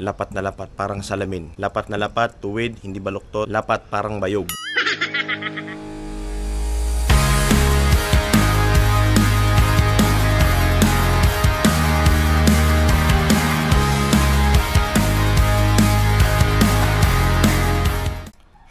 Lapat na lapat, parang salamin. Lapat na lapat, tuwid, hindi baluktot. Lapat, parang bayog.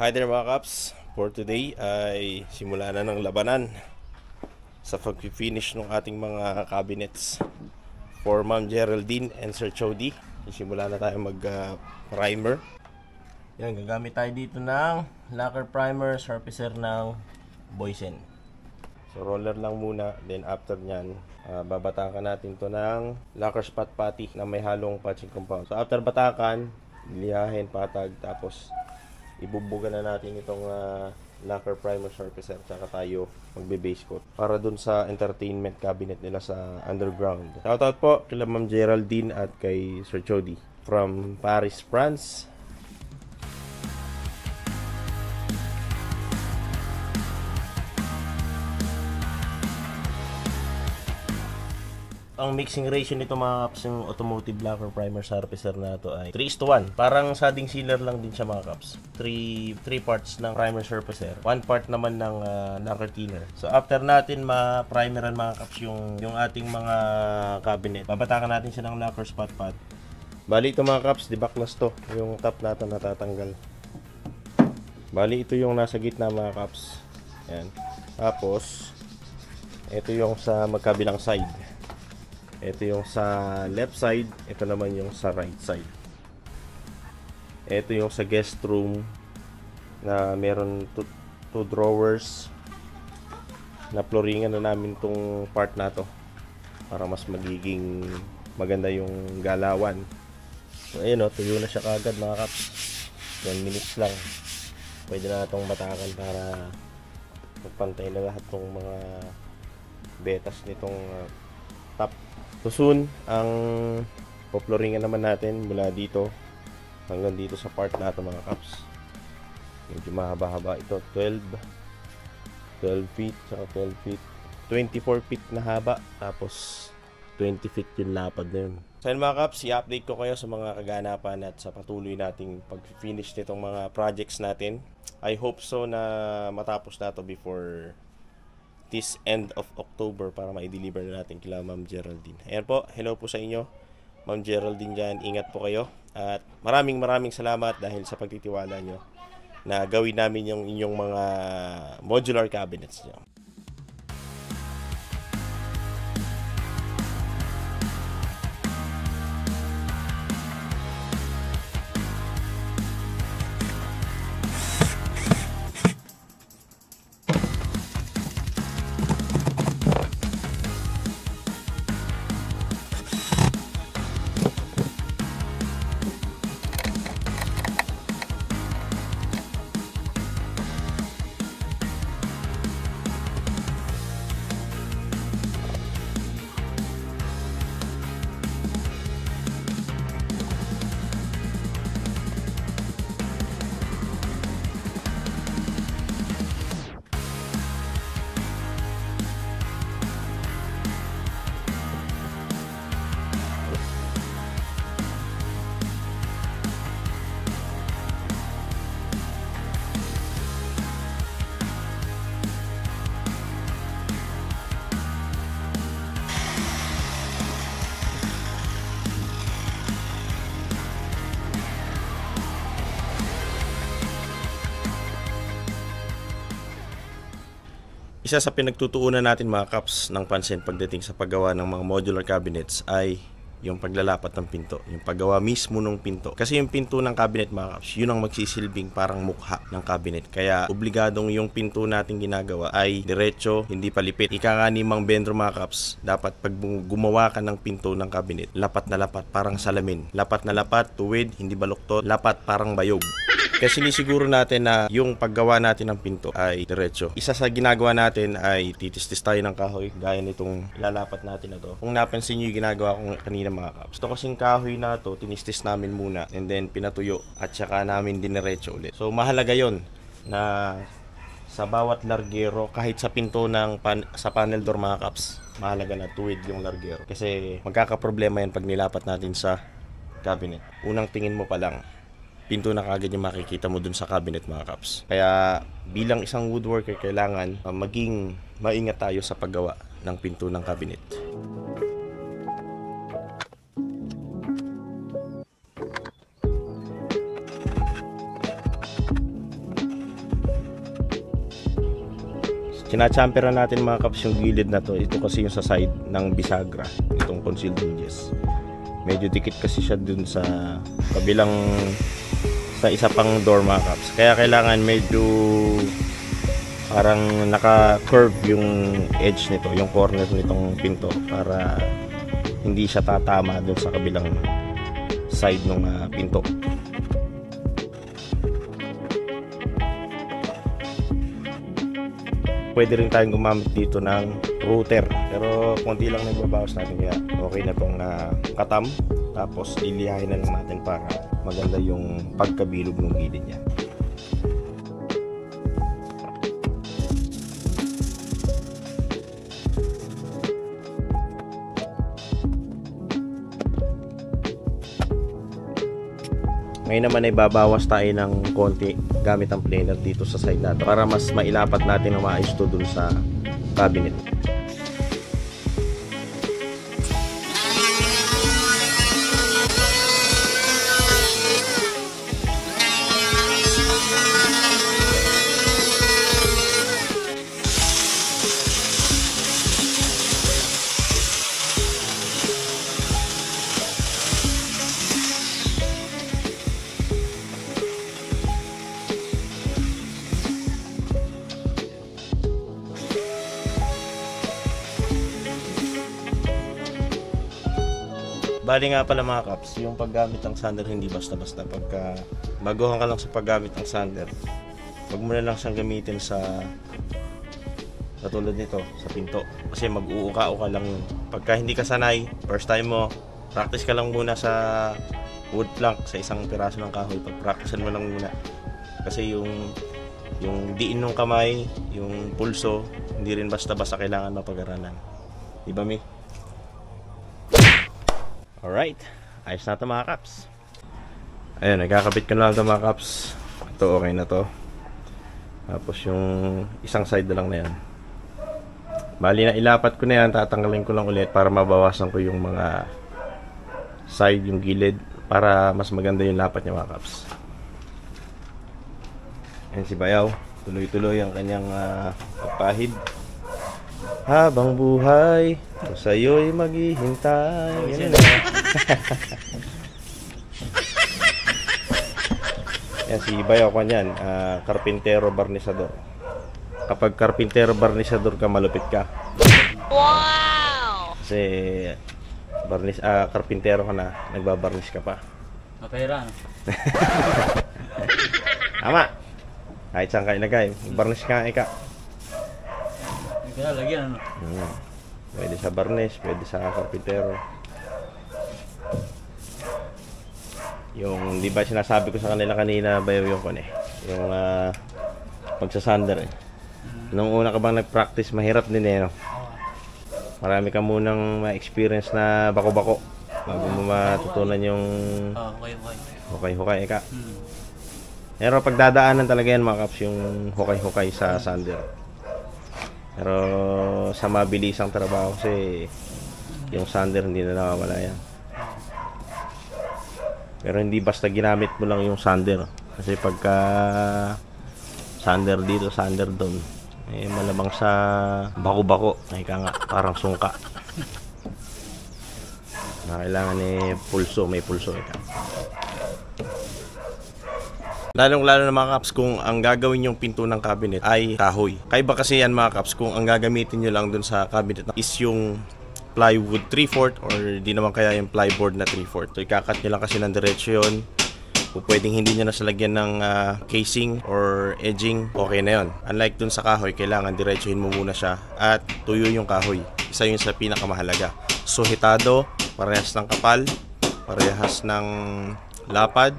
Hi there mga kaps. For today ay simula na ng labanan sa pag-finish ng ating mga cabinets for Ma'am Geraldine and Sir Chody. Simula na tayo mag-primer. Yan, gagamit tayo dito ng lacquer primer, surfacer ng Boysen. So roller lang muna, then after nyan, babatakan natin to ng lacquer spot putty na may halong patching compound. So after batakan, lihahin, patag, tapos ibubugan na natin itong lacquer primer surfacer, tsaka tayo magbe-base coat para dun sa entertainment cabinet nila sa underground. Shoutout po kila Ma'am Geraldine at kay Sir Chody from Paris, France. Ang mixing ratio nito mga kaps, yung automotive lacquer primer surfacer na ito ay 3:1. Parang shading sealer lang din siya mga kaps. 3 parts ng primer surfacer, 1 part naman ng lacquer thinner. So after natin ma-primeran mga kaps yung ating mga cabinet, babatakan natin siya ng lacquer spot pad. Bali ito mga kaps, debaklas to. Yung top natin natatanggal. Bali ito yung nasa gitna mga kaps. Yan. Tapos ito yung sa magkabilang side. Ito yung sa left side, ito naman yung sa right side. Ito yung sa guest room na meron 2 drawers na flooringan na namin tong part na to para mas magiging maganda yung galawan. So ayun o, tuyo na siya kagad mga kaps. 1 minutes lang. Pwede na itong batakan para magpantay na lahat ng mga betas nitong top. So soon, ang poploringan naman natin mula dito hanggang dito sa part na ito mga kaps. Medyo mahaba-haba ito, 12 feet, saka 12 feet, 24 feet na haba, tapos 20 feet yung lapad na yun. So yun mga kaps, i-update ko kayo sa mga kaganapan at sa patuloy nating pag-finish nitong mga projects natin. I hope so na matapos na ito before this end of October para ma-deliver na natin kila Ma'am Geraldine. Ayan po, hello po sa inyo Ma'am Geraldine dyan, ingat po kayo at maraming salamat dahil sa pagtitiwala nyo na gawin namin yung inyong mga modular cabinets nyo. Isa sa pinagtutuunan natin mga kaps ng pansin pagdating sa paggawa ng mga modular cabinets ay yung paglalapat ng pinto, yung paggawa mismo ng pinto. Kasi yung pinto ng cabinet mga kaps, yun ang magsisilbing parang mukha ng cabinet. Kaya obligadong yung pinto natin ginagawa ay diretso, hindi palipit. Ika nga ni Mang Bendro mga kaps, dapat pag gumawa ka ng pinto ng cabinet, lapat na lapat, parang salamin. Lapat na lapat, tuwid, hindi baluktot. Lapat, parang bayog. Kasi sinisiguro natin na yung paggawa natin ng pinto ay diretso. Isa sa ginagawa natin ay titis-tis tayo ng kahoy gaya nitong lalapat natin na to. Kung napansin nyo yung ginagawa ko kanina mga kaps, ito kasing kahoy na to, tinistis namin muna and then pinatuyo at saka namin diniretso ulit. So mahalaga yon na sa bawat largero, kahit sa pinto ng sa panel door mga kaps, mahalaga na tuwid yung largero. Kasi magkakaproblema yan pag nilapat natin sa cabinet. Unang tingin mo pa lang, pinto na kagad yung makikita mo dun sa cabinet mga kaps. Kaya bilang isang woodworker, kailangan maging maingat tayo sa paggawa ng pinto ng cabinet. Sinachamperan natin mga kaps yung gilid na to. Ito kasi yung sa side ng bisagra, itong concealed hinges. Medyo dikit kasi siya dun sa kabilang, sa isa pang door mga kaps. Kaya kailangan medyo parang naka-curve yung edge nito, yung corner nitong pinto, para hindi siya tatama dun sa kabilang side ng pinto. Pwede rin tayong gumamit dito ng router, pero konti lang nagbabawas natin, kaya okay na tong katam. Tapos lilihain na lang natin para maganda yung pagkabilog ng gilid niya. Ngayon naman ay babawas tayo ng konti gamit ang planer dito sa side natin para mas mailapat natin ang maayos to dun sa cabinet. Bali nga pala mga kaps, yung paggamit ng sander hindi basta-basta. Pagka baguhan ka lang sa paggamit ng sander, wag mo na lang siyang gamitin sa katulad nito, sa pinto. Kasi mag-uuka-uka lang yun. Pagka hindi ka sanay, first time mo, practice ka lang muna sa wood plank, sa isang piraso ng kahoy. Pag-practicean mo lang muna. Kasi yung diin ng kamay, yung pulso, hindi rin basta-basta kailangan mapag-aralan. Diba, Mi? Alright, ayos na ito mga kaps. Ayun, nagkakabit ko na lang ito mga kaps. Ito okay na to. Tapos yung isang side na lang na yan. Bali na ilapat ko na yan, tatanggalin ko lang ulit para mabawasan ko yung mga side, yung gilid, para mas maganda yung lapat niya mga kaps. Ayan si Bayaw, tuloy-tuloy ang kanyang pagpahid. Habang buhay, kung sa'yo'y maghihintay. Yan na. Yan si Bayaw ko niyan, karpintero barnisador. Kapag karpintero barnisador ka, malupit ka. Wow! Kasi karpintero ka na, nagbabarnis ka pa. Mapera, no? Tama. Kahit saan ka ilagay, barnis ka ika. Kaya lagyan, ano? Pwede sa barnis, pwede sa karpintero. Yung, di ba sinasabi ko sa kanila kanina, Bayaw, yung kon yung pagsasander Nung una ka bang nag-practice, mahirap din no? Marami ka munang ma-experience na bako-bako bago mo matutunan yung hukay-hukay ika. Pero pagdadaanan talaga yan mga kaps, yung hukay-hukay sa sander. Pero sa mabilisang trabaho kasi yung sander hindi na nawawala yan. Pero hindi basta ginamit mo lang yung sander. Kasi pagka sander dito, sander doon, eh malamang sa bako-bako, ay ka nga, parang sungka. Na kailangan pulso, may pulso ika. Lalong-lalo na mga kaps kung ang gagawin yung pinto ng cabinet ay kahoy. Kaiba kasi yan mga kaps kung ang gagamitin nyo lang dun sa cabinet is yung plywood 3/4 or di naman kaya yung plyboard na 3/4. So ikakat nyo lang kasi ng diretso yun. Kung pwedeng hindi nyo nasalagyan ng casing or edging, okay na yun. Unlike dun sa kahoy, kailangan diretsuhin mo muna siya at tuyo yung kahoy. Isa yun sa pinakamahalaga. Suhitado, parehas ng kapal, parehas ng lapad,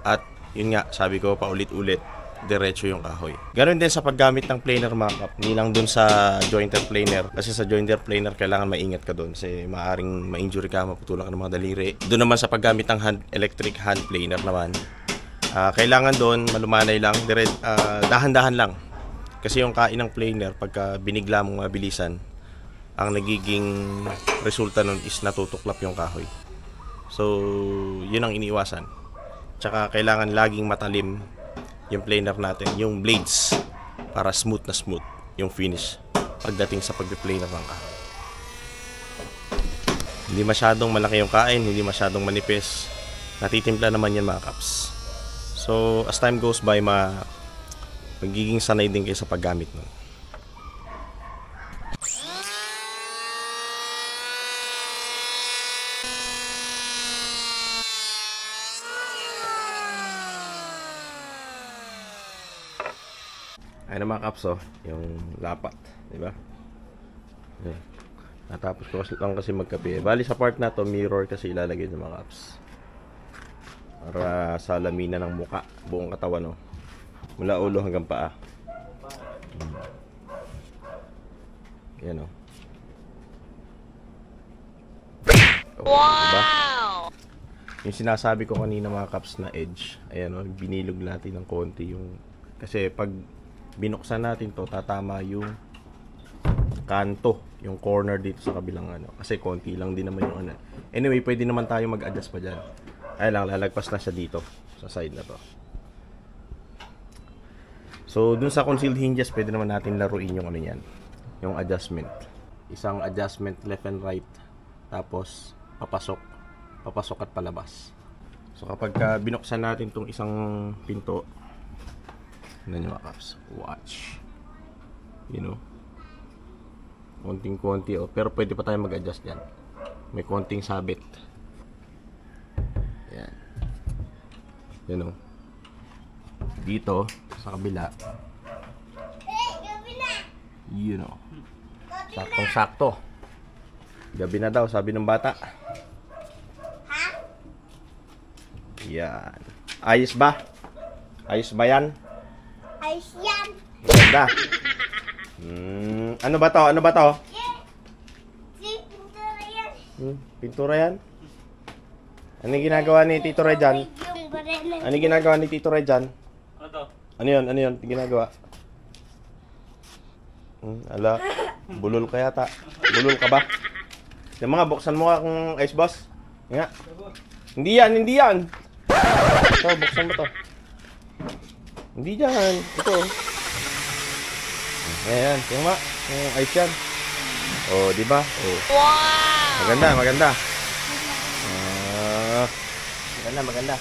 at yun nga, sabi ko paulit-ulit, diretso yung kahoy. Ganon din sa paggamit ng planer mga kap. Hindi lang dun sa jointer planer. Kasi sa jointer planer, kailangan maingat ka dun. Kasi maaring ma-injury ka, maputulan ka ng mga daliri. Doon naman sa paggamit ng electric hand planer naman, kailangan doon malumanay lang, dahan-dahan lang. Kasi yung kain ng planer, pagka binigla mong mabilisan, ang nagiging resulta nun is natutuklap yung kahoy. So, yun ang iniiwasan. Tsaka kailangan laging matalim yung planer natin, yung blades, para smooth na smooth yung finish pagdating sa pag-planer ng kahoy. Hindi masyadong malaki yung kain, hindi masyadong manipis. Natitimpla naman yan mga kaps. So, as time goes by, magiging sanay din kayo sa paggamit nun. Ayun na mga kaps, oh, yung lapat, di ba? Okay. Natapos ko lang kasi magkape. Bali sa part na to, mirror kasi ilalagay ng mga kaps. Para sa lamina ng muka, buong katawan, oh. Mula ulo hanggang paa. Yan, oh. Wow! Diba? Yung sinasabi ko kanina mga kaps na edge, ayan, oh, binilog natin ng konti yung, kasi pag binuksan natin to, tatama yung kanto, yung corner dito sa kabilang ano. Kasi konti lang din naman yung ano. Anyway, pwede naman tayo mag-adjust pa dyan. Ay lang, lalagpas na siya dito sa side na to. So, dun sa concealed hinges, pwede naman natin laruin yung ano yan, yung adjustment. Isang adjustment left and right, tapos papasok at palabas. So, kapag binuksan natin tong isang pinto, ano nyo mga kaps, watch, you know, konting-konti, oh. Pero pwede pa tayo mag-adjust yan. May konting sabit. Yan. You know, dito sa kabila, you know, saktong-sakto. Gabi na daw, sabi ng bata. Yan. Ayos ba? Ayos ba yan? Ayos yan. Ganda. Ano ba to? Ano ba to? Pintura yan. Pintura yan? Ano yung ginagawa ni Tito Ray dyan? Ano yung ginagawa ni Tito Ray dyan? Ano to? Ano yun? Ano yun? Ginagawa? Ala, bulol ka yata. Bulol ka ba? Yung mga, buksan mo nga kung ice boss. Nga. Hindi yan, hindi yan. Ito, buksan mo to. Hindi dyan. Ito. Ayan, tingnan mo. Yung ice yan. Oh, di ba? Oh. Wow! Maganda, maganda. Maganda, maganda.